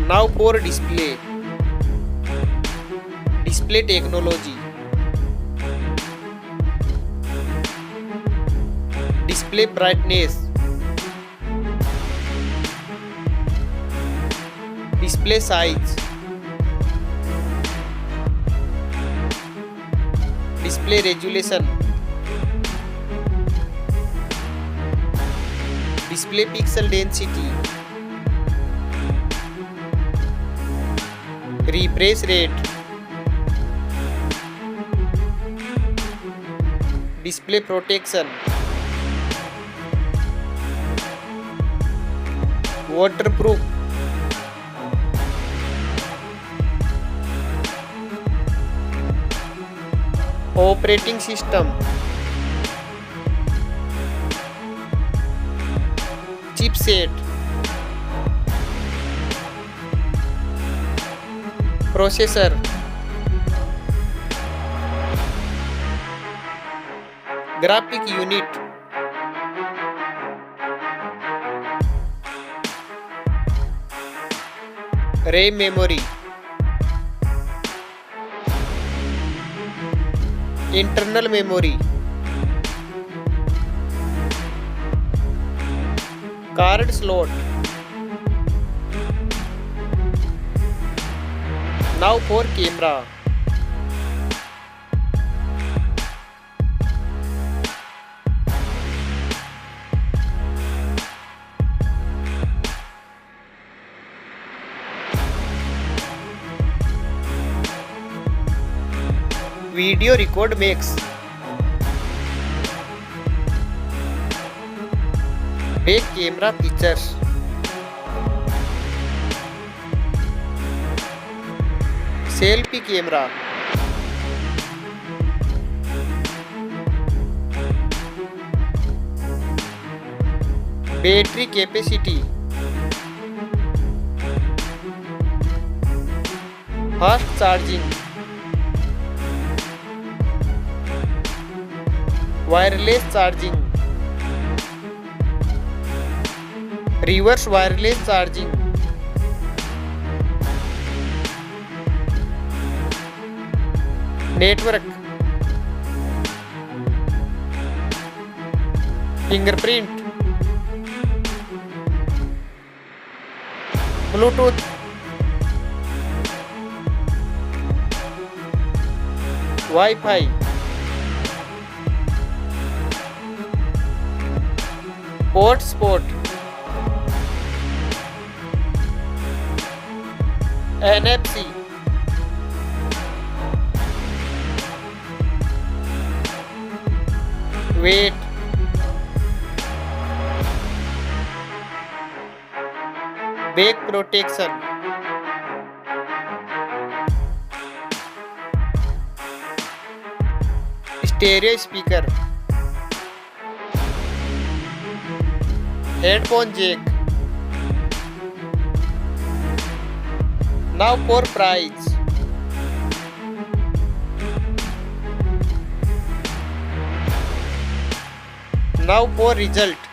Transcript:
Now for display. Display technology. Display brightness. Display size. Display resolution. Display pixel density. Refresh rate. Display protection. Waterproof. Operating system. Chipset. Processor. Graphic unit. RAM memory. Internal memory. Card slot. Now for camera. Video record makes. Back camera features. Selfie camera. Battery capacity. Fast charging. Wireless charging. Reverse wireless charging. Network. Fingerprint. Bluetooth. Wi-Fi. Hotspot. NFC. Weight. Back protection. Stereo speaker. Headphone jack. Now for price. Now for result.